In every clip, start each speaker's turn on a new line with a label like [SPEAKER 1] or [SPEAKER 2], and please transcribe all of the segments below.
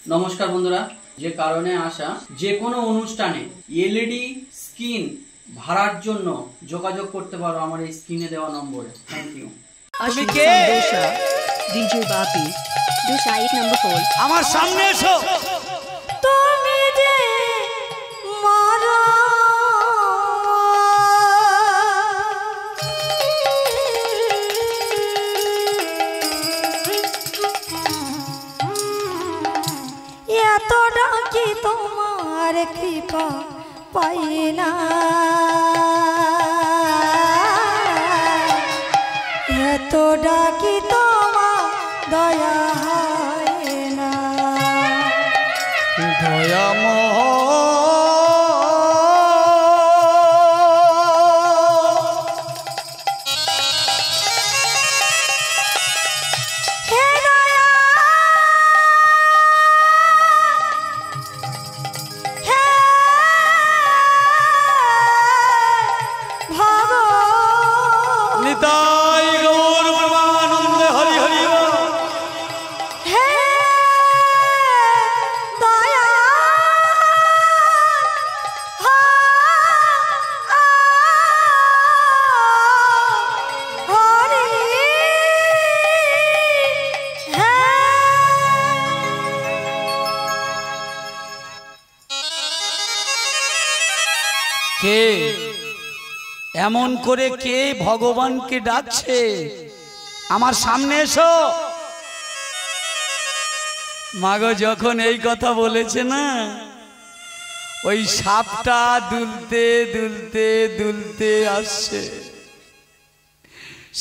[SPEAKER 1] নমস্কার বন্ধুরা, যে কারণে আসা যে কোনো অনুষ্ঠানে এলইডি স্ক্রিন ভাড়ার জন্য যোগাযোগ করতে পারো আমার এই স্ক্রিনে দেওয়া নম্বরে। Thank you.
[SPEAKER 2] তুমি কে?
[SPEAKER 3] ডিজে বাপি দোসা 1 নম্বর ফোন।
[SPEAKER 2] আমার সামনে এসো।
[SPEAKER 4] তুমি যে মারা এত ডাকি তোমার কৃপা পাই না, এত ডাকি তোমার দয়া হয় না।
[SPEAKER 2] দয়াময়
[SPEAKER 4] হে দয়া হে ভগবান
[SPEAKER 2] নিতাই গৌর ব্রহ্মানন্দে হরি হরি বল।
[SPEAKER 4] হে দয়া হরি হে
[SPEAKER 2] কে এমন করে কে ভগবানকে ডাকছে? আমার সামনে এসো। মাগো যখন এই কথা বলেছে না, ওই সাপটা দুলতে দুলতে দুলতে আসছে।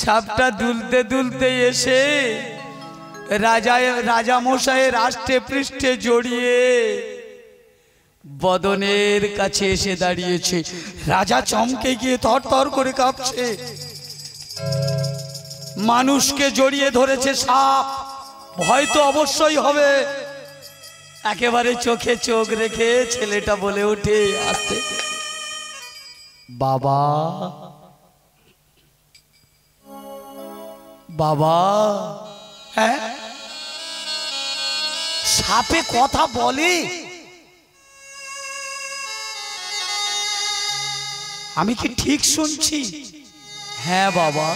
[SPEAKER 2] সাপটা দুলতে দুলতে এসে রাজা মশাইয়ের আষ্টে পৃষ্ঠে জড়িয়ে বদনের কাছে এসে দাঁড়িয়েছে। রাজা চমকে গিয়ে থরথর করে কাঁপছে। মানুষকে জড়িয়ে ধরেছে সাপ, ভয় তো অবশ্যই হবে। একেবারে চোখে চোখ রেখে ছেলেটা বলে ওঠে আস্তে, বাবা বাবা। হ্যাঁ, সাপে কথা বলে? আমি কি ঠিক শুনছি? হ্যাঁ বাবা,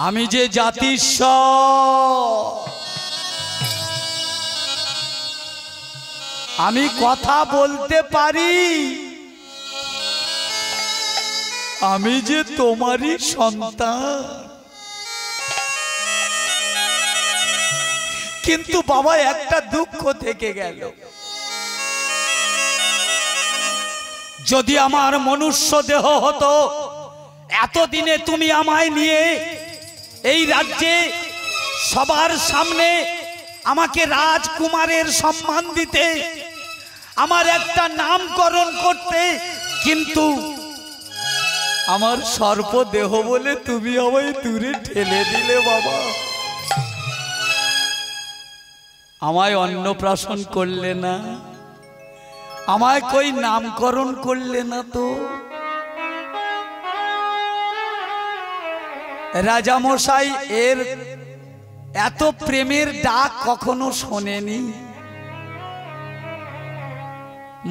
[SPEAKER 2] আমি যে জাতিস্বর, আমি কথা বলতে পারি, আমি যে তোমারই সন্তান। কিন্তু বাবা একটা দুঃখ থেকে গেল, যদি আমার মনুষ্য দেহ হতো, এতদিনে তুমি আমায় নিয়ে এই রাজ্যে সবার সামনে আমাকে রাজকুমারের সম্মান দিতে, আমার একটা নামকরণ করতে। কিন্তু আমার সর্প দেহ বলে তুমি আমায় দূরে ঠেলে দিলে বাবা। আমায় অন্নপ্রাশন করলে না, আমায় কই নামকরণ করলে না তো। রাজা মশাই এর এত প্রেমের ডাক কখনো শোনেনি।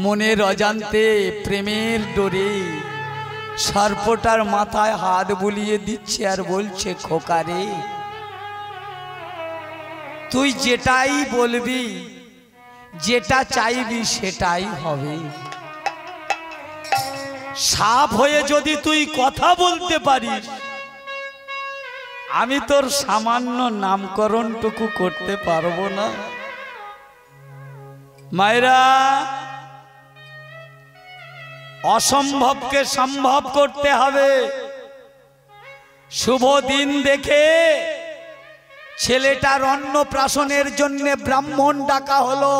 [SPEAKER 2] মনের অজান্তে প্রেমের ডোরে সর্পটার মাথায় হাত বুলিয়ে দিচ্ছে আর বলছে, খোকারে তুই যেটাই বলবি, যেটা চাইবি সেটাই হবে। সাপ হয়ে যদি তুই কথা বলতে পারিস, আমি তোর সামান্য নামকরণটুকু করতে পারবো না। মায়েরা, অসম্ভবকে সম্ভব করতে হবে। শুভ দিন দেখে ছেলেটার অন্নপ্রাশনের জন্য ব্রাহ্মণ ডাকা হলো।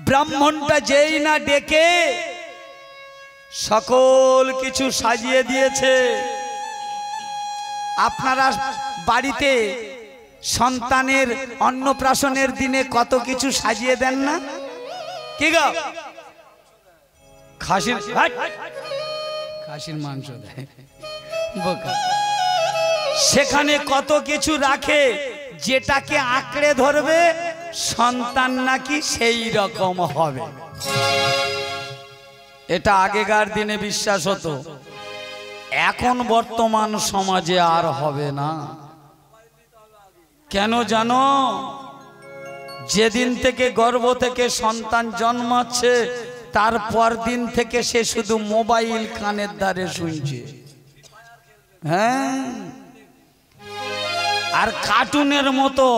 [SPEAKER 2] ব্রাহ্মণটা যেই না ডেকে সকল কিছু সাজিয়ে দিয়েছে। আপনারা বাড়িতে সন্তানের অন্নপ্রাশনের দিনে কত কিছু সাজিয়ে দেন না? কি গো, খাসির মাংস দেয়, সেখানে কত কিছু রাখে, যেটাকে আঁকড়ে ধরবে সন্তান নাকি সেই রকম হবে। এটা আগেকার দিনে বিশ্বাস হতো, এখন বর্তমান সমাজে আর হবে না। কেন জানো? যেদিন থেকে গর্ভ থেকে সন্তান জন্মাচ্ছে তারপর দিন থেকে সে শুধু মোবাইল কানের দ্বারে শুনছে। হ্যাঁ, আর কার্টুনের মতো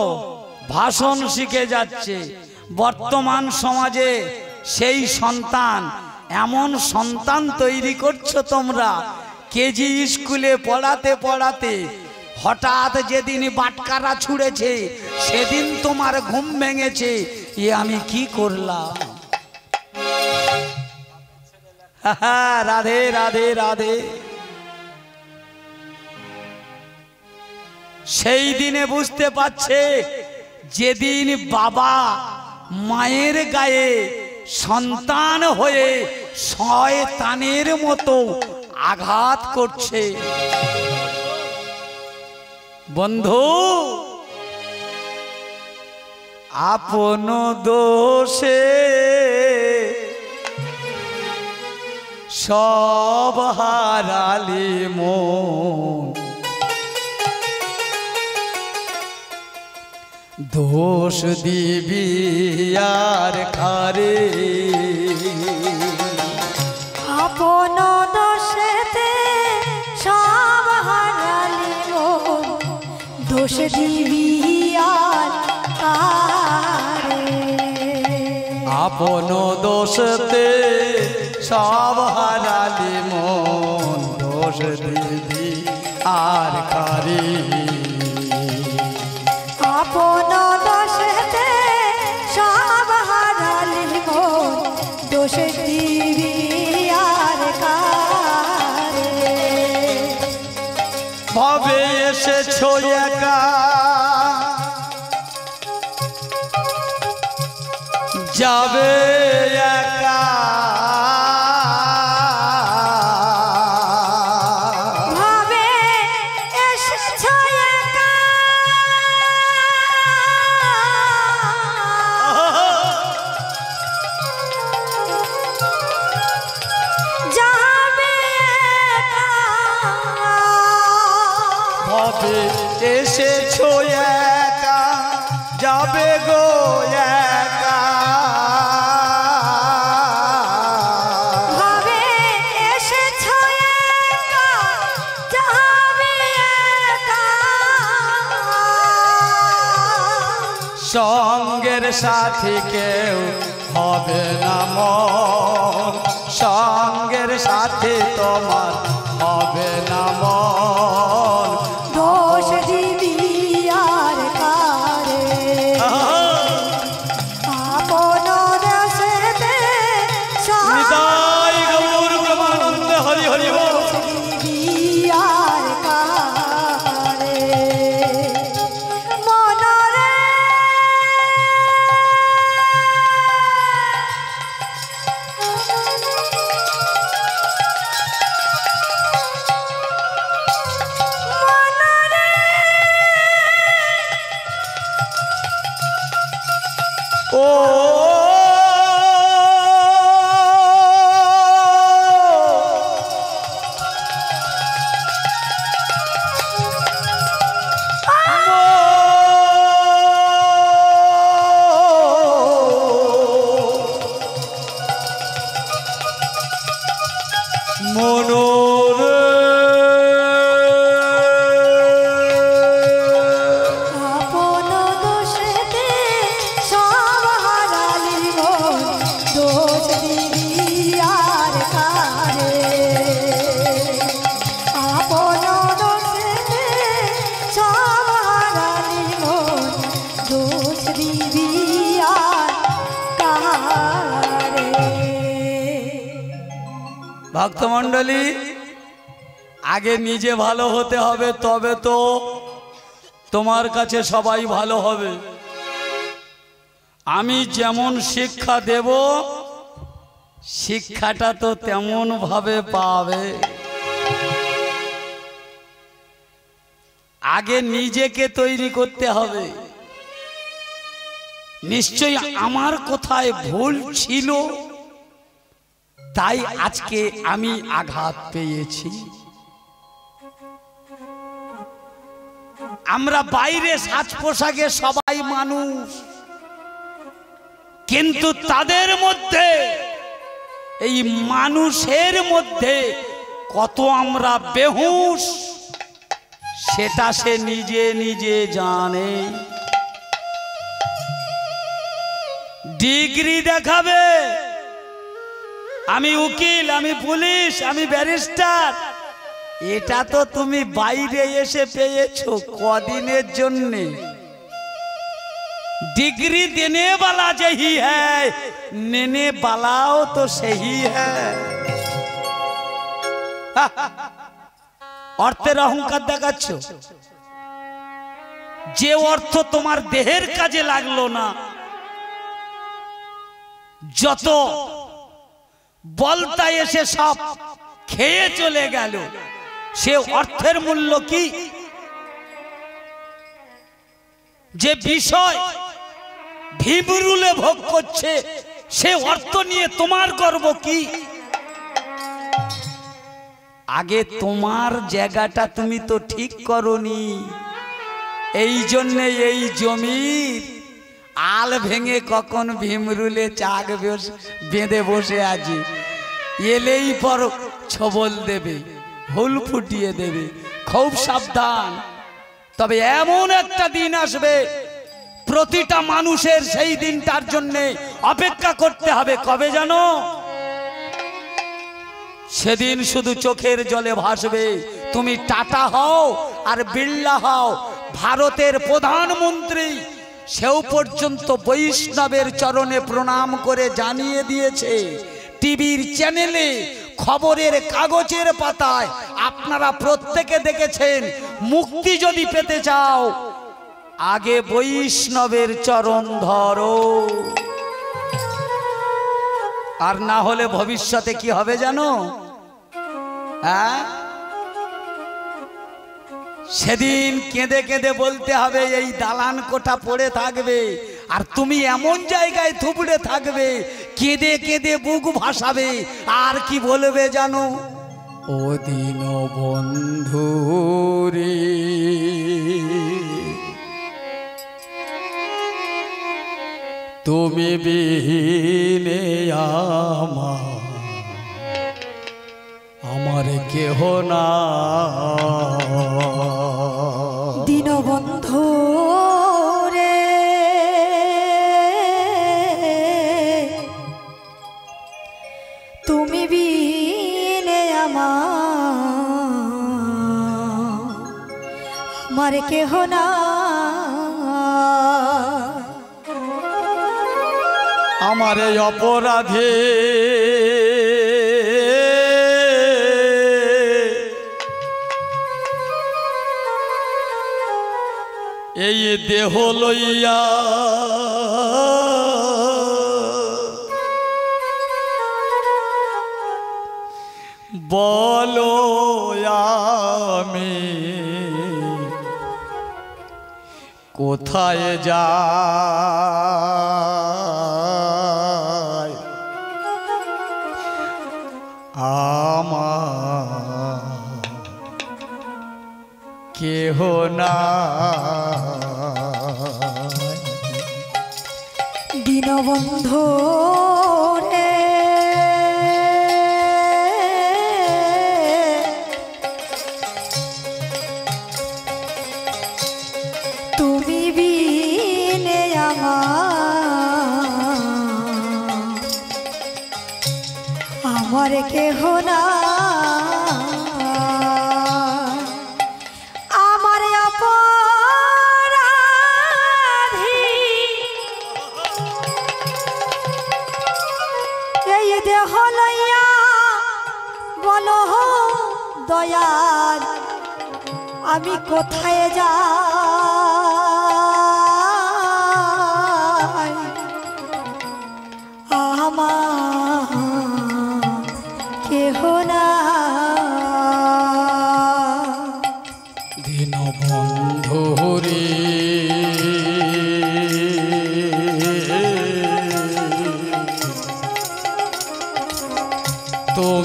[SPEAKER 2] ভাষণ শিখে যাচ্ছে। বর্তমান সমাজে সেই সন্তান, এমন সন্তান তৈরি করছো তোমরা, কেজি স্কুলে পড়াতে পড়াতে হঠাৎ যেদিন বাটকারা ছুঁড়েছে সেদিন তোমার ঘুম ভেঙেছে, এ আমি কি করলাম। রাধে রাধে রাধে। সেই দিনে বুঝতে পারছে যেদিন বাবা মায়ের গায়ে সন্তান হয়ে শয়তানের মতো আঘাত করছে। বন্ধু, আপন দোষে সব হারালি মন, দোষ দিবি আর কারে।
[SPEAKER 4] আপন দোষেতে সব হারালি মন, দোষ দিবি আর কারে।
[SPEAKER 2] আপন দোষতে সব হারালি মন, দোষ দিবি আর কারে।
[SPEAKER 4] আপন দোষেতে সব হারালি মন, দোষ দিবি আর কারে।
[SPEAKER 2] ভাবে এসেছো একা, যাবে একা।
[SPEAKER 4] ভাবে এসেছো একা, যাবে একা।
[SPEAKER 2] ভাবে এসেছো একা, যাবে গো একা।
[SPEAKER 4] ভাবে এসেছো একা, যাবে একা।
[SPEAKER 2] সঙ্গের সাথী কেউ হবে না মন, সঙ্গের সাথী তোমার হবে না মন।
[SPEAKER 4] দোষ দিবি আর কারে। আপন দেশেতে সব
[SPEAKER 2] নিতাই গৌর প্রেমানন্দে হরি হরি বল।
[SPEAKER 4] দিবি আর কারে। মনরে
[SPEAKER 2] ও মনোরে
[SPEAKER 4] আপন দোষেতে সব হারালি মন, দোষ দিবি আর কারে। আপন দোষেতে সব হারালি মন, দোষ দিবি আর কারে।
[SPEAKER 2] ভক্তমণ্ডলী, আগে নিজে ভালো হতে হবে, তবে তো তোমার কাছে সবাই ভালো হবে। আমি যেমন শিক্ষা দেব শিক্ষাটা তো তেমন ভাবে পাবে। আগে নিজেকে তৈরি করতে হবে। নিশ্চয়ই আমার কোথায় ভুল ছিল, তাই আজকে আমি আঘাত পেয়েছি। আমরা বাইরে সাজ পোশাকে সবাই মানুষ, কিন্তু তাদের মধ্যে, এই মানুষের মধ্যে কত আমরা বেহুশ, সেটা সে নিজে নিজে জানে। ডিগ্রি দেখাবে, আমি উকিল, আমি পুলিশ, আমি ব্যারিস্টার, এটা তো তুমি বাইরে এসে পেয়েছো কদিনের জন্যে। डिग्री देने वाला यही है, लेने वालाओ तो सही है। অর্থের অহংকার দেখাচ্ছ, যে অর্থ তোমার দেহের কাজে লাগলো না, যত বলতা এসে সব খেয়ে চলে গেল, সে অর্থের মূল্য কি? যে বিষয় ভিমরুলে ভোগ করছে, সে অর্থ নিয়ে তোমার গর্ব কি? আগে তোমার জায়গাটা তুমি তো ঠিক করনি, এই জন্য এই জমির আল ভেঙে কখন ভিমরুলে চাক বেঁধে বসে আছে, এলেই পর ছবল দেবে, হুল ফুটিয়ে দেবে। খুব সাবধান। তবে এমন একটা দিন আসবে, প্রতিটা মানুষের সেই দিনটার জন্য অপেক্ষা করতে হবে। কবে জানো? সেদিন শুধু চোখের জলে ভাসবে। তুমি টাটা হও আর বিড়লা হও, ভারতের প্রধানমন্ত্রী সেও পর্যন্ত বৈষ্ণবের চরণে প্রণাম করে জানিয়ে দিয়েছে, টিভির চ্যানেলে, খবরের কাগজের পাতায় আপনারা প্রত্যেকে দেখেছেন, মুক্তি যদি পেতে চাও আগে বৈষ্ণবের চরণ ধরো। আর না হলে ভবিষ্যতে কি হবে জানো? হ্যাঁ, সেদিন কেঁদে কেঁদে বলতে হবে এই দালান কোঠা পড়ে থাকবে, আর তুমি এমন জায়গায় থুবড়ে থাকবে, কেঁদে কেঁদে বুক ভাসাবে। আর কি বলবে জানো? ও দিন বন্ধু রে, তুমি বিনে আমার কেহ না।
[SPEAKER 4] দীনবন্ধু রে, তুমি বিনে আমার কেহ না।
[SPEAKER 2] আমার এই অপরাধে এই দেহ লইয়া বলো আমি কোথায় যাই? আমার কেহ না।
[SPEAKER 4] দীনবন্ধু রে, তুমি বিনে আমার কেহ না। আমার অপরাধী এই দেহ লইয়া বলো দয়াল, আমি কোথায় যাই? আমার কেহ না।
[SPEAKER 2] দীনবন্ধু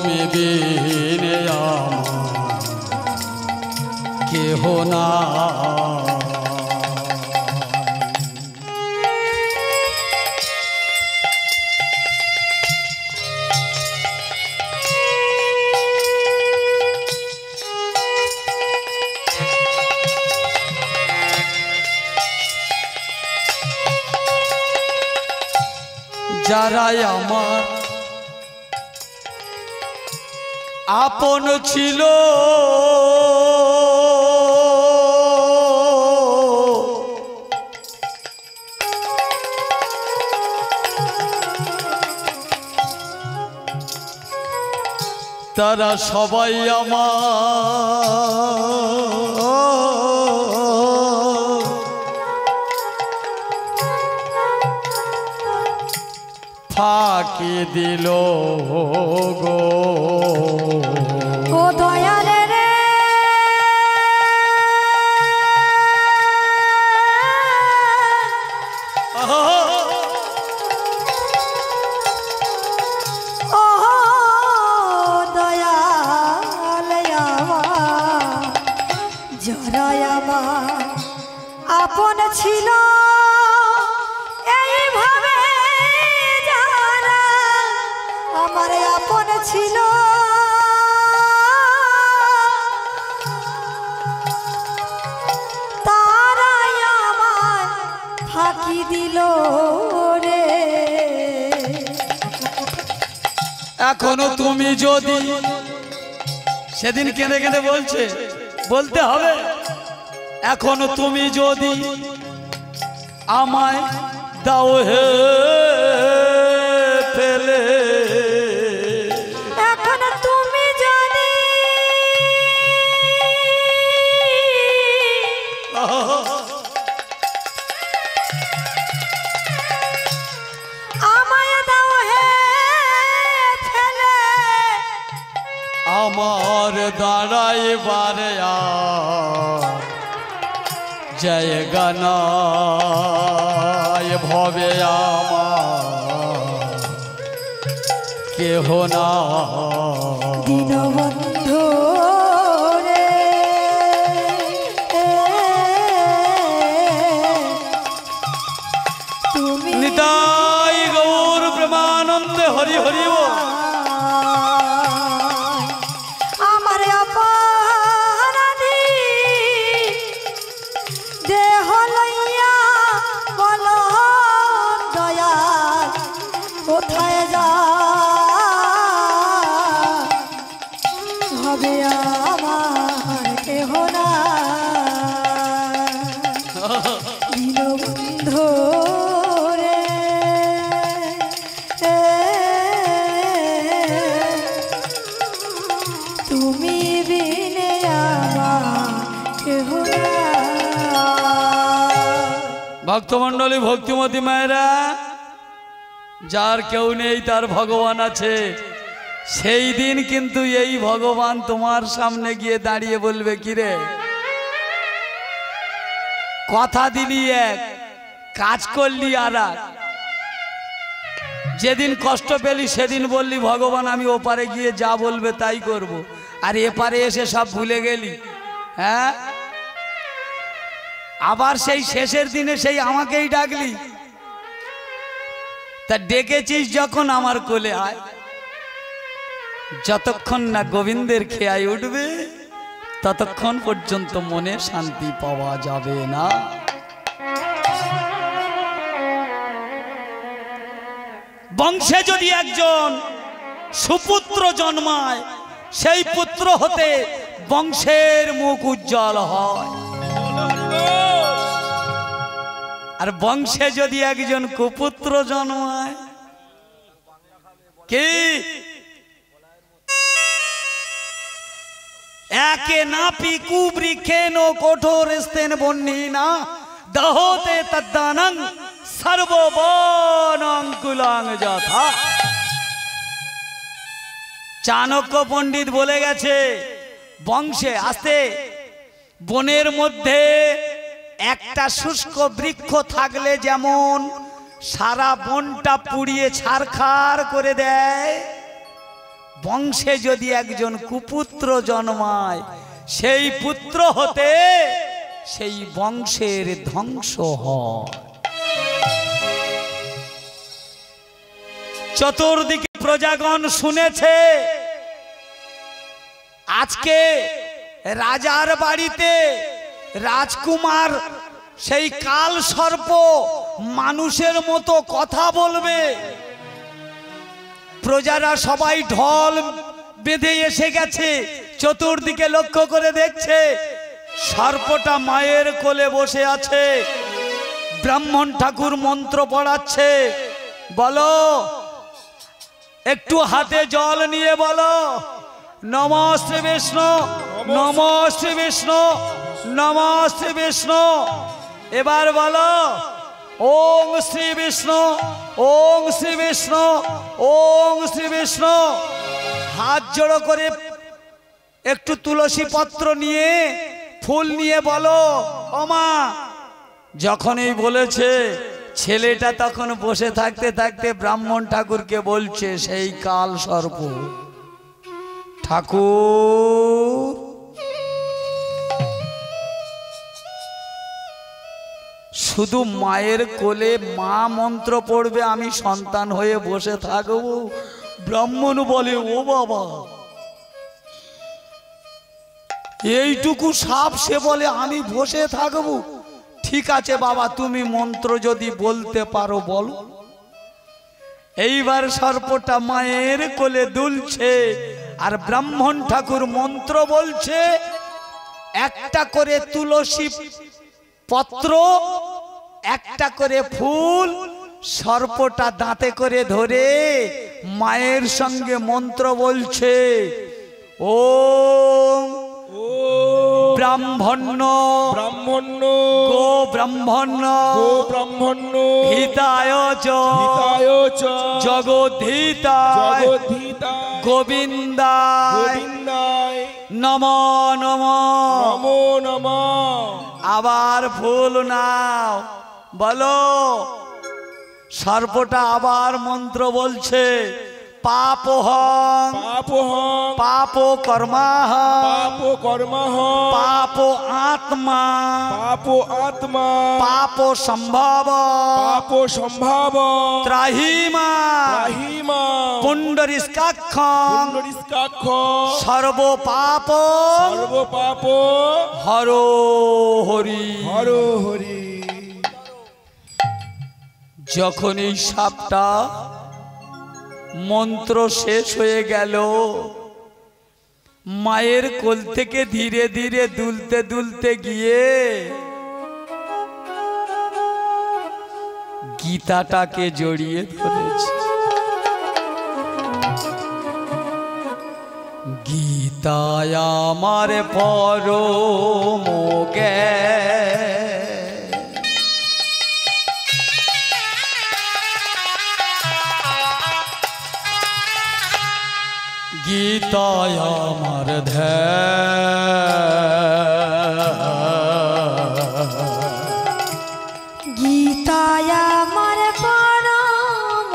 [SPEAKER 2] তুমি বিনে আমার কেহ না। যারাই আমার আপন ছিল তারা সবাই আমার ফাঁকি দিল গো।
[SPEAKER 4] ও দয়ালে রে ও দয়ালে আমার যারাই আমার আপন ছিল এইভাবে যারা আমার আপন ছিল তারাই আমার ফাঁকি দিল রে।
[SPEAKER 2] এখনো তুমি যদি সেদিন কেঁদে কেঁদে বলছে বলতে হবে এখনো তুমি যদি আমায় দাও হে ফেলে
[SPEAKER 4] এখন তুমি যদি আমায় দাও হে ফেলে
[SPEAKER 2] আমার দাঁড়াইবারে জায়গা নাই ভবে আমার কেহ না।
[SPEAKER 4] দীনবন্ধু রে তুমি
[SPEAKER 2] নিতাই গৌর প্রেমানন্দে হরি হরি বল।
[SPEAKER 4] আমার অপরাধী দেহ লইয়া বলো দয়াল কোথায় যা হবে আমার কেহ না। দীনবন্ধু রে তুমি বিনে আমার কেহ না।
[SPEAKER 2] ভক্তমণ্ডলী ভক্তিমতী মায়েরা যার কেউ নেই তার ভগবান আছে সেই দিন কিন্তু এই ভগবান তোমার সামনে গিয়ে দাঁড়িয়ে বলবে কিরে কথা দিলি এক কাজ করলি আর এক। যেদিন কষ্ট পেলি সেদিন বললি ভগবান আমি ওপারে গিয়ে যা বলবে তাই করব, আর এপারে এসে সব ভুলে গেলি। হ্যাঁ, আবার সেই শেষের দিনে সেই আমাকেই ডাকলি। তা ডেকেছিস যখন আমার কোলে আয়, যতক্ষণ না গোবিন্দের খেয়াই উঠবে ততক্ষণ পর্যন্ত মনে শান্তি পাওয়া যাবে না। বংশে যদি একজন সুপুত্র জন্মায় সেই পুত্র হতে বংশের মুখ উজ্জ্বল হয়, আর বংশে যদি একজন কুপুত্র জন্মায় কি একে নাপি কুবৃক্ষেন কঠোর স্তেন বন্যিনা দহতে তদ্দানং সর্ববনঙ্কুলাং যথা। চাণক্য পণ্ডিত বলে গেছে বংশে আসতে বনের মধ্যে একটা শুষ্ক বৃক্ষ থাকলে যেমন সারা বনটা পুড়িয়ে ছারখার করে দেয়, বংশে যদি একজন কুপুত্র জন্মায়, সেই পুত্র হতে সেই বংশের ধ্বংস হয়। চতুর্দিকে প্রজাগণ শুনেছে, আজকে রাজার বাড়িতে রাজকুমার সেই কাল সর্প মানুষের মতো কথা বলবে। প্রজারা সবাই ঢল বেঁধে এসে গেছে, চতুর্দিকে লক্ষ্য করে দেখছে সর্পটা মায়ের কোলে বসে আছে। ব্রাহ্মণ ঠাকুর মন্ত্র পড়াচ্ছে, বলো একটু হাতে জল নিয়ে বলো, নমঃ শ্রী বিষ্ণু, নমঃ শ্রী বিষ্ণু, নমঃ শ্রী বিষ্ণু। এবার বলো ওং শ্রী বিষ্ণু, ওং শ্রী বিষ্ণু, ওং শ্রী বিষ্ণু। হাত জোড়ো করে একটু তুলসী পত্র নিয়ে ফুল নিয়ে বলো ও মা। যখনই বলেছে, ছেলেটা তখন বসে থাকতে থাকতে ব্রাহ্মণ ঠাকুরকে বলছে, সেই কাল সর্প, ঠাকুর শুধু মায়ের কোলে মা মন্ত্র পড়বে, আমি সন্তান হয়ে বসে থাকবো? ব্রাহ্মণ বলে, ও বাবা, এইটুকু সাপ সে বলে আমি বসে থাকবো? ঠিক আছে বাবা, তুমি মন্ত্র যদি বলতে পারো বলো। এইবার সর্পটা মায়ের কোলে দুলছে, আর ব্রাহ্মণ ঠাকুর মন্ত্র বলছে। একটা করে তুলসী পত্র, একটা করে ফুল, সর্পটা দাঁতে করে ধরে মায়ের সঙ্গে মন্ত্র বলছে, ওম ব্রাহ্মণ্য
[SPEAKER 5] ব্রাহ্মণ্য
[SPEAKER 2] গো ব্রাহ্মণ্য
[SPEAKER 5] গো ব্রাহ্মণ্য
[SPEAKER 2] হিতায় চ
[SPEAKER 5] হিতায় চ
[SPEAKER 2] জগদ্ধিতায়
[SPEAKER 5] জগদ্ধিতায়
[SPEAKER 2] গোবিন্দায়
[SPEAKER 5] গোবিন্দায়
[SPEAKER 2] নমো নমো।
[SPEAKER 5] নমো নমঃ।
[SPEAKER 2] আবার ফুল নাও, বলো। সর্পটা আবার মন্ত্র বলছে, পাপহং
[SPEAKER 5] পাপহং
[SPEAKER 2] পাপ কর্মাহং
[SPEAKER 5] পাপ কর্মঃ
[SPEAKER 2] পাপ আত্মা
[SPEAKER 5] পাপ আত্মা
[SPEAKER 2] পাপ সম্ভব
[SPEAKER 5] পাপ সম্ভাব
[SPEAKER 2] ত্রাহিমা
[SPEAKER 5] ত্রাহিমা
[SPEAKER 2] পুণ্ডরিষ্কাক্ষং
[SPEAKER 5] পুণ্ডরিষ্কাক্ষ
[SPEAKER 2] সর্ব পাপ
[SPEAKER 5] সর্ব পাপ
[SPEAKER 2] হর হরি।
[SPEAKER 5] হর হরি।
[SPEAKER 2] যখন এই সাপটা মন্ত্র শেষ হয়ে গেল, মায়ের কোল থেকে ধীরে ধীরে দুলতে দুলতে গিয়ে গীতাটাকে জড়িয়ে ধরেছে। গীতায় আমার পরম জ্ঞান, গীতায় আমার ধ্যান,
[SPEAKER 4] গীতায় আমার পরম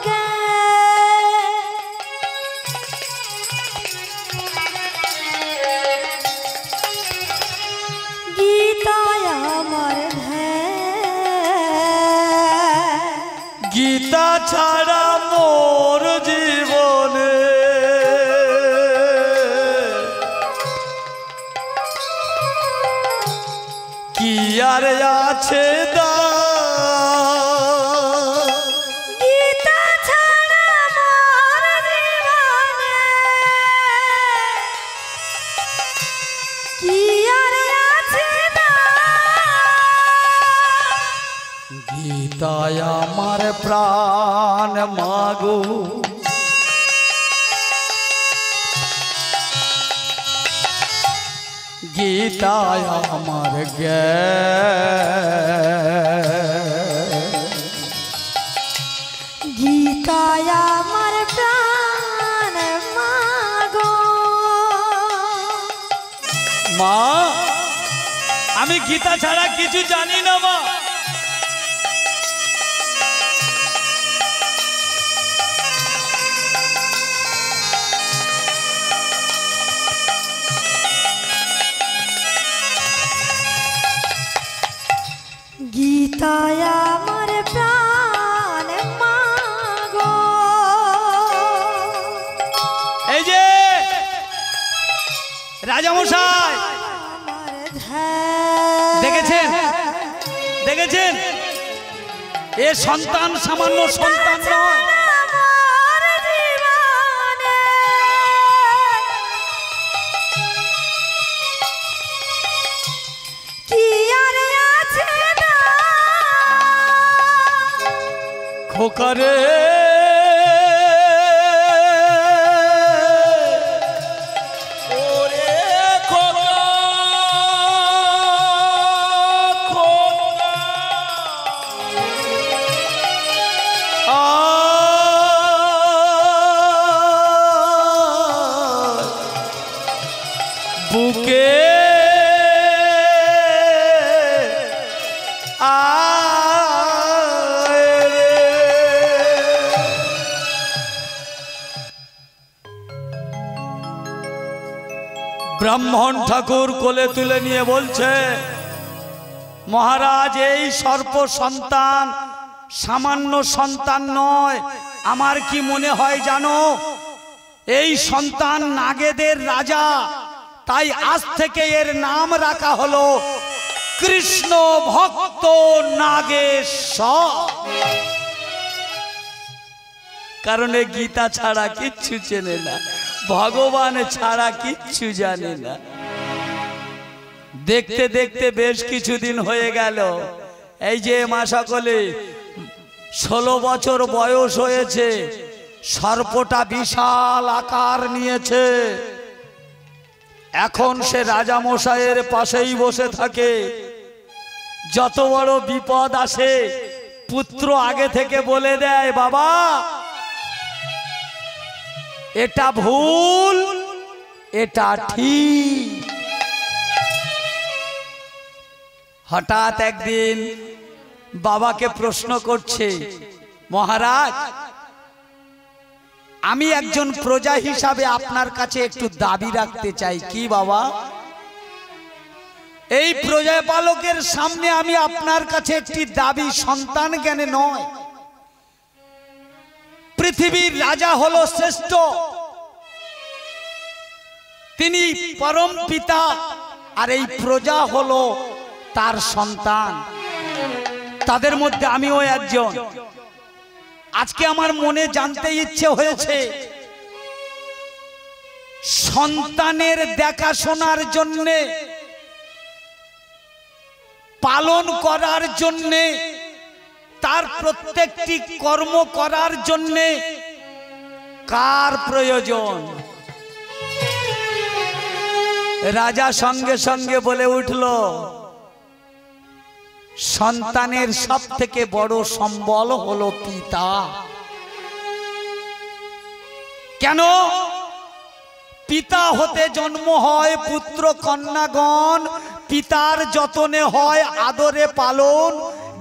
[SPEAKER 4] জ্ঞান, গীতায় আমার ধ্যান।
[SPEAKER 2] গীতা ছাড়া মোর জীবনে কি আর আছে দাম?
[SPEAKER 4] গীতা ছাড়া আমার জীবনে কি আর আছে দাম?
[SPEAKER 2] গীতায় আমার প্রাণ মাগো, গীতায় আমার জ্ঞান,
[SPEAKER 4] গীতায় আমার প্রাণ মাগো।
[SPEAKER 2] মা আমি গীতা ছাড়া কিছু জানি না মা।
[SPEAKER 4] গীতায় আমার প্রাণ মাগো।
[SPEAKER 2] এই যে রাজামশাই
[SPEAKER 4] আমার ধ্যান
[SPEAKER 2] দেখেছেন দেখেছেন, এ সন্তান সামান্য সন্তান নয়,
[SPEAKER 4] আমার জীবনে কি আর আছে
[SPEAKER 2] খোকারে
[SPEAKER 5] ওরে খোকা খোকা
[SPEAKER 2] বুকে ব্রাহ্মণ ঠাকুর কোলে তুলে নিয়ে বলছে, মহারাজ এই সর্প সন্তান সামান্য সন্তান নয়, আমার কি মনে হয় জানো, এই সন্তান নাগেদের রাজা, তাই আজ থেকে এর নাম রাখা হলো কৃষ্ণ ভক্ত নাগেশ্বর। কারণ এই গীতা ছাড়া কিচ্ছু চেনে না, ভগবান ছাড়া কিচ্ছু জানে না। দেখতে দেখতে বেশ কিছুদিন হয়ে গেল, এই যে মা সকলে 16 বছর বয়স হয়েছে, সর্পটা বিশাল আকার নিয়েছে। এখন সে রাজামশাইয়ের পাশেই বসে থাকে, যত বড় বিপদ আসে পুত্র আগে থেকে বলে দেয়, বাবা এটা ভুল এটা ঠিক। হঠাৎ একদিন বাবাকে প্রশ্ন করছে, মহারাজ আমি একজন প্রজা হিসাবে আপনার কাছে একটু দাবি রাখতে চাই। কি বাবা? এই প্রজাপালকের সামনে আমি আপনার কাছে একটি দাবি, সন্তান জ্ঞানে নয়। পৃথিবীর রাজা হলো শ্রেষ্ঠ, তিনি পরম পিতা, আর এই প্রজা হলো তার সন্তান, তাদের মধ্যে আমিও একজন। আজকে আমার মনে জানতে ইচ্ছে হয়েছে, সন্তানের দেখাশোনার জন্যে, পালন করার জন্যে, তার প্রত্যেকটি কর্ম করার জন্যে কার প্রয়োজন? রাজা সঙ্গে সঙ্গে বলে উঠল, সন্তানের সব থেকে বড় সম্বল হলো পিতা। কেন? পিতা হতে জন্ম হয় পুত্র কন্যাগণ, পিতার যতনে হয় আদরে পালন,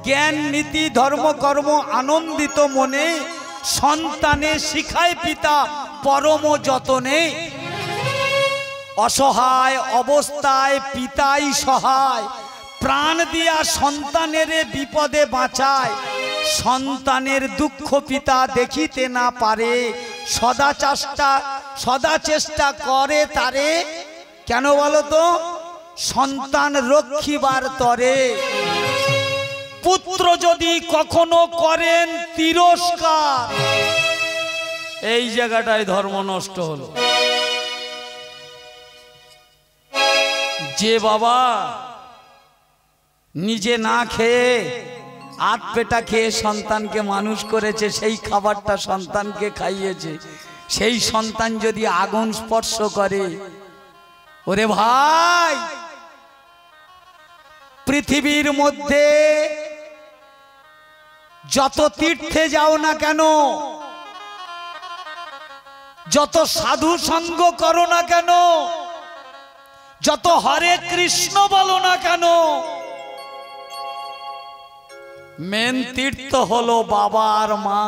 [SPEAKER 2] জ্ঞান নীতি ধর্ম কর্ম আনন্দিত মনে, সন্তানে শিখায় পিতা পরম যতনে। অসহায় অবস্থায় পিতাই সহায়, প্রাণ দিয়া সন্তানের বিপদে বাঁচায়। সন্তানের দুঃখ পিতা দেখিতে না পারে, সদা চেষ্টা করে তারে। কেন বলো তো? সন্তান রক্ষিবার তরে। পুত্র যদি কখনো করেন তিরস্কার, এই জায়গাটায় ধর্ম নষ্ট হলো। যে বাবা নিজে না খেয়ে আধ পেটা খেয়ে সন্তানকে মানুষ করেছে, সেই খাবারটা সন্তানকে খাইয়েছে, সেই সন্তান যদি আগুন স্পর্শ করে, ওরে ভাই, পৃথিবীর মধ্যে যত তীর্থে যাও না কেন, যত সাধু সঙ্গ করো না কেন, যত হরে কৃষ্ণ বলো না কেন, মেন তীর্থ হলো বাবা আর মা।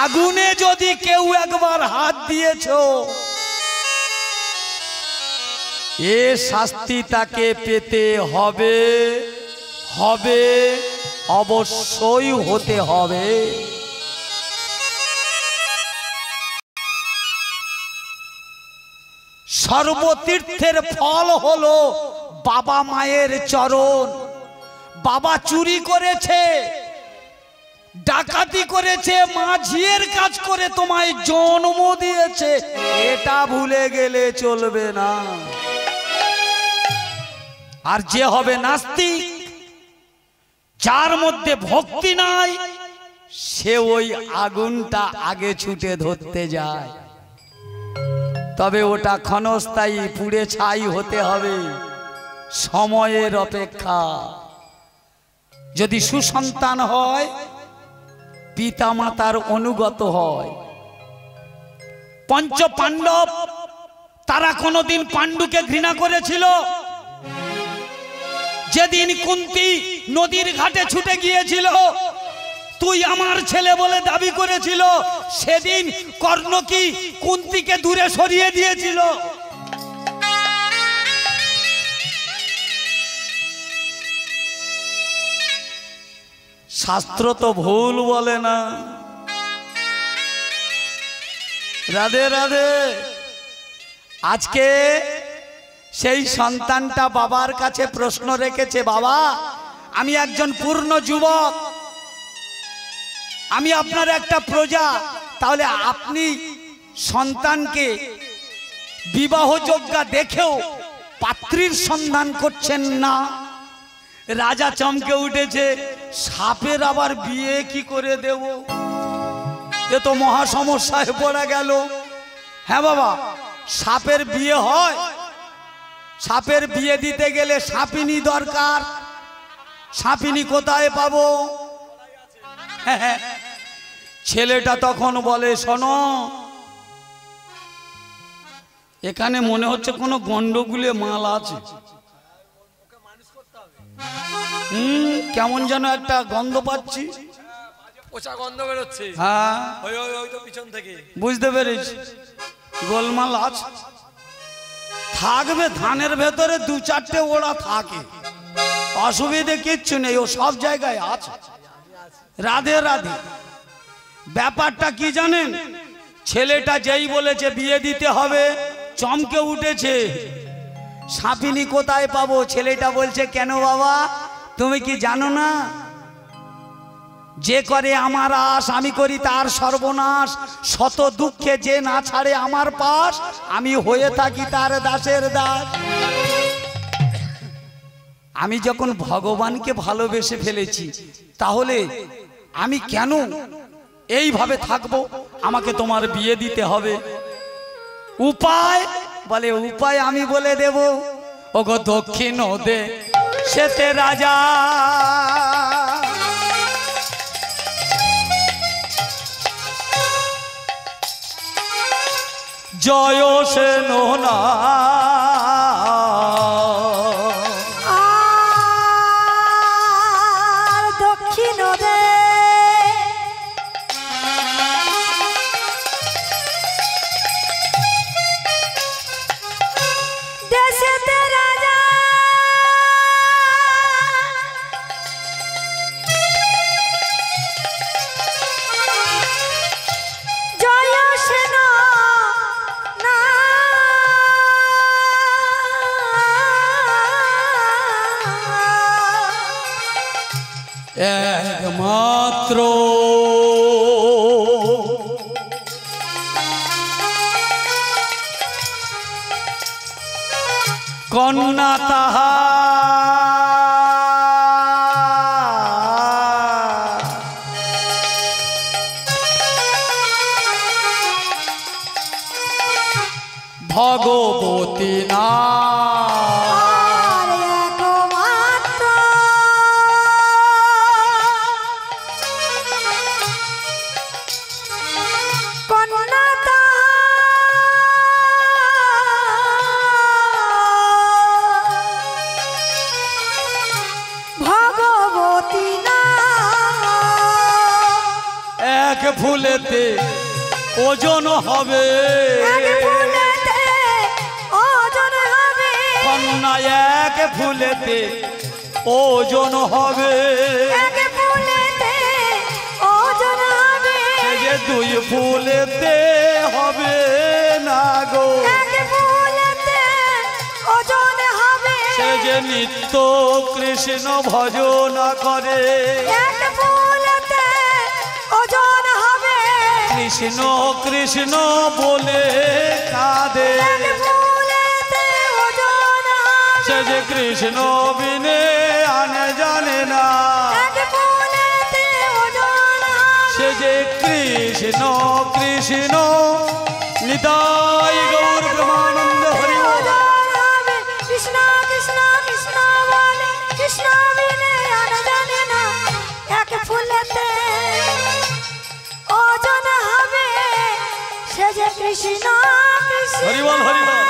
[SPEAKER 2] আগুনে যদি কেউ একবার হাত দিয়েছো, এ শাস্তি তাকে পেতে হবে, হবে, অবশ্যই হতে হবে। সর্বতীর্থের ফল হলো বাবা মায়ের চরণ। বাবা চুরি করেছে, ডাকাতি করেছে, মাঝির কাজ করে তোমায় জন্ম দিয়েছে, এটা ভুলে গেলে চলবে না। আর যে হবে নাস্তিক, যার মধ্যে ভক্তি নাই, সে ওই আগুনটা আগে ছুটে ধরতে যায়। তবে ওটা ক্ষণস্থায়ী, পুড়ে ছাই হতে হবে, সময়ের অপেক্ষা। যদি সুসন্তান হয়, পিতা মাতার অনুগত হয়। পঞ্চ পাণ্ডব তারা কোনোদিন পাণ্ডুকে ঘৃণা করেছিল? যেদিন কুন্তী নদীর ঘাটে ছুটে গিয়েছিল, তুই আমার ছেলে বলে দাবি করেছিল, সেদিন কর্ণ কি কুন্তীকে দূরে সরিয়ে দিয়েছিল? শাস্ত্র তো ভুল বলে না। রাধে রাধে। আজকে সেই সন্তানটা বাবার কাছে প্রশ্ন রেখেছে, বাবা আমি একজন পূর্ণ যুবক, আমি আপনার একটা প্রজা, তাহলে আপনি সন্তানকে বিবাহযোগ্য দেখেও পাত্রীর সন্ধান করছেন না। রাজা চমকে উঠেছে, সাপের আবার বিয়ে কি করে দেব? এ তো মহা সমস্যায় পড়ে গেল। হ্যাঁ বাবা, সাপের বিয়ে হয়, সাপের বিয়ে দিতে গেলে সাপিনী দরকার। সাপিনী কোথায় পাবো? ছেলেটা তখন বলে, শোনো, এখানে মনে হচ্ছে কোনো গন্ডগোলে মাল আছে। কেমন যেন একটা গন্ধ পাচ্ছি,
[SPEAKER 5] পচা গন্ধ বেরোচ্ছে।
[SPEAKER 2] হ্যাঁ
[SPEAKER 5] ওই তো পিছন থেকে
[SPEAKER 2] বুঝতে পেরেছি, গোলমাল আছে। থাকবে ধানের ভেতরে দু চারটে ওরা থাকে, অসুবিধে কিচ্ছু নেই, ও সব জায়গায় আছে। রাধে রাধে। ব্যাপারটা কি জানেন? ছেলেটা যেই বলেছে বিয়ে দিতে হবে, চমকে উঠেছে, সাপিনী কোথায় পাবো? ছেলেটা বলছে, কেন বাবা, তুমি কি জানো না, যে করে আমার আশ আমি করি তার সর্বনাশ, শত দুঃখে যে না ছাড়ে আমার পাশ, আমি হয়ে থাকি তার দাসের দাস। আমি যখন ভগবানকে ভালোবেসে ফেলেছি, তাহলে আমি কেন এইভাবে থাকবো? আমাকে তোমার বিয়ে দিতে হবে। উপায় বলে, উপায় আমি বলে দেব। ওগো দক্ষিণ দে সেতে রাজা, জয় সেন না
[SPEAKER 4] দক্ষিণ দে দেশেতে রাজা, জয় সেন না
[SPEAKER 2] একমাত্র কন্যা তাহা ভগবতী না।
[SPEAKER 4] আর একমাত্র কন্যা ভগবতী না।
[SPEAKER 2] এক ফুলেতে ওজন হবে,
[SPEAKER 4] এক ফুলেতে ওজন হবে,
[SPEAKER 2] কন্যা এক ফুলেতে ওজন হবে,
[SPEAKER 4] এক ফুলেতে ওজন হবে,
[SPEAKER 2] সে যে দুই ফুলেতে হবে না গো,
[SPEAKER 4] এক ফুলেতে ওজন হবে,
[SPEAKER 2] সে যে নিত্য কৃষ্ণ ভজন করে,
[SPEAKER 4] এক ফুলেতে ওজন হবে,
[SPEAKER 2] কৃষ্ণ কৃষ্ণ বলে কাঁদে,
[SPEAKER 4] এক ফুলেতে ওজন হবে,
[SPEAKER 2] সে যে কৃষ্ণ বিনে আনে জানে না,
[SPEAKER 4] এক ফুলেতে ওজন হবে,
[SPEAKER 2] সে যে কৃষ্ণ কৃষ্ণ নিতাই গৌর ব্রহ্মানন্দ হরি বল।
[SPEAKER 4] ওজন হবে, কৃষ্ণ কৃষ্ণ কৃষ্ণ বলে, কৃষ্ণ বিনে আর জানে না, এক ফুলেতে ওজন হবে, সে যে কৃষ্ণ কৃষ্ণ।
[SPEAKER 2] হরি বল হরি বল।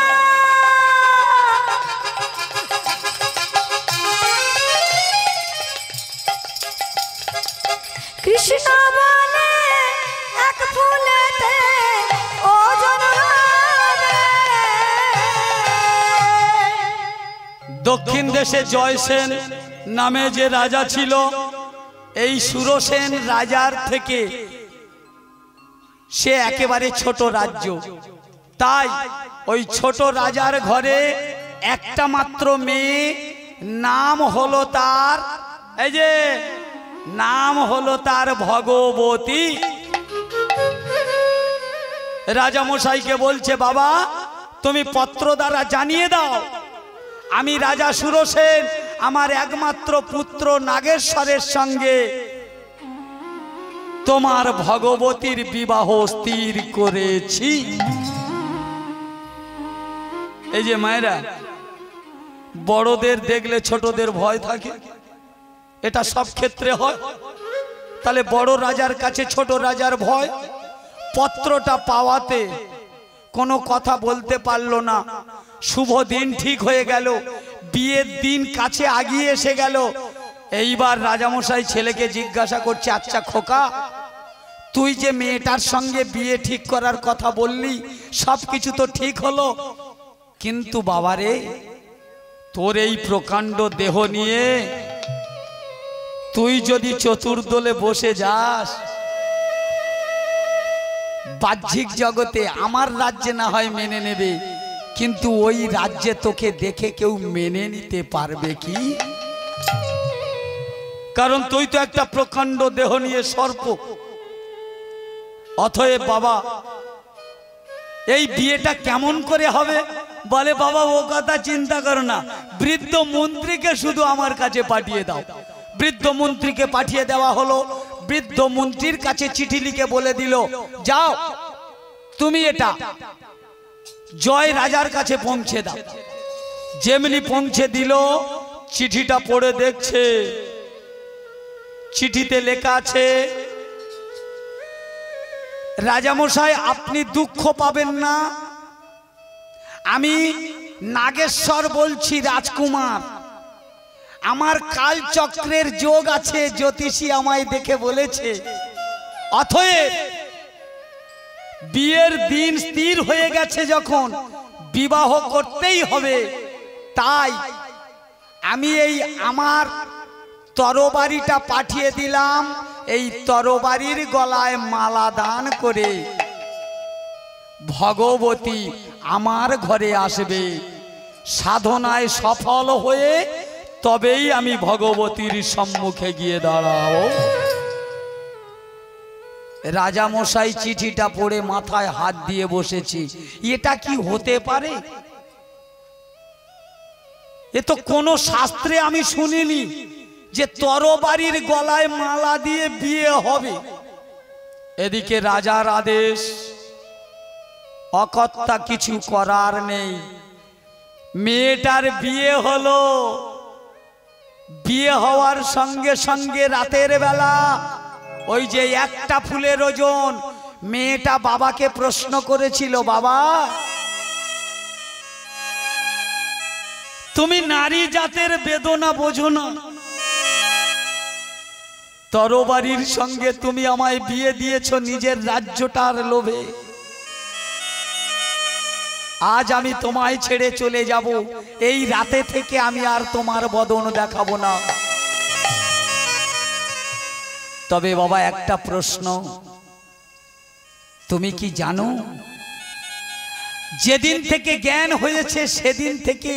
[SPEAKER 4] কৃষ্ণ বলে এক ফুলেতে ওজন হবে।
[SPEAKER 2] দক্ষিণ দেশে জয়সেন নামে যে রাজা ছিল, এই সুরসেন রাজার থেকে সে একেবারে ছোট রাজ্য, তাই ওই ছোট রাজার ঘরে একটা মাত্র মেয়ে, নাম হলো তার, এই যে নাম হলো তার ভগবতী। রাজামশাইকে বলছে, বাবা তুমি পত্র দ্বারা জানিয়ে দাও আমি রাজা সুরসেন আমার একমাত্র পুত্র নাগেশ্বরের সঙ্গে তোমার ভগবতীর বিবাহ স্থির করেছি। এই যে মায়েরা, বড়দের দেখলে ছোটদের ভয় থাকে, এটা সব ক্ষেত্রে হয়। তাহলে বড় রাজার কাছে ছোট রাজার ভয়। পত্রটা পাওয়াতে কোনো কথা বলতে পারলো না। শুভ দিন ঠিক হয়ে গেল, বিয়ের দিন কাছে আগিয়ে এসে গেল। এইবার রাজামশাই ছেলেকে জিজ্ঞাসা করছে, আচ্ছা খোকা, তুই যে মেয়েটার সঙ্গে বিয়ে ঠিক করার কথা বললি, সব কিছু তো ঠিক হলো, কিন্তু বাবারে তোর এই প্রকাণ্ড দেহ নিয়ে তুই যদি চতুর্দলে বসে যাস, বাহ্যিক জগতে আমার রাজ্যে না হয় মেনে নেবে, কিন্তু ওই রাজ্যে তোকে দেখে কেউ মেনে নিতে পারবে কি? কারণ তুই তো একটা প্রকাণ্ড দেহ নিয়ে সর্প। অতএব বাবা এই বিয়েটা কেমন করে হবে? বলে, বাবা ও কথা চিন্তা করো না, বৃদ্ধ মন্ত্রীকে শুধু আমার কাছে পাঠিয়ে দাও। বৃদ্ধ মন্ত্রীকে পাঠিয়ে দেওয়া হলো। বৃদ্ধ মন্ত্রীর কাছে চিঠি লিখে বলে দিল, যাও তুমি এটা জয় রাজার কাছে পৌঁছে দাও। যেমনি পৌঁছে দিল, চিঠিটা পড়ে দেখছে, চিঠিতে লেখা আছে, রাজামশাই আপনি দুঃখ পাবেন না, আমি নাগেশ্বর বলছি, রাজকুমার। আমার কালচক্রের যোগ আছে, জ্যোতিষী আমায় দেখে বলেছে। অতএব বিয়ের দিন স্থির হয়ে গেছে, যখন বিবাহ করতেই হবে, তাই আমি এই আমার তরবারিটা পাঠিয়ে দিলাম। এই তরবারির গলায় মালা দান করে ভগবতী আমার ঘরে আসবে, সাধনায় সফল হয়ে তবেই আমি ভগবতীর সম্মুখে গিয়ে দাঁড়াবো। রাজামশাই চিঠিটা পড়ে মাথায় হাত দিয়ে বসেছি, এটা কি হতে পারে? এ তো কোনো শাস্ত্রে আমি শুনিনি যে তরবারির গলায় মালা দিয়ে বিয়ে হবে। এদিকে রাজার আদেশ, অকর্তা কিছু করার নেই। মেয়েটার বিয়ে হলো। বিয়ে হওয়ার সঙ্গে সঙ্গে রাতের বেলা ওই যে একটা ফুলের ওজন, মেয়েটা বাবাকে প্রশ্ন করেছিল, বাবা তুমি নারী জাতের বেদনা বোঝো না, তরবারির সঙ্গে তুমি আমায় বিয়ে দিয়েছ নিজের রাজ্যটার লোভে। আজ আমি তোমায় ছেড়ে চলে যাব, এই রাতে থেকে আমি আর তোমার বদন দেখাবো না। তবে বাবা একটা প্রশ্ন, তুমি কি জানো যেদিন থেকে জ্ঞান হয়েছে সেদিন থেকে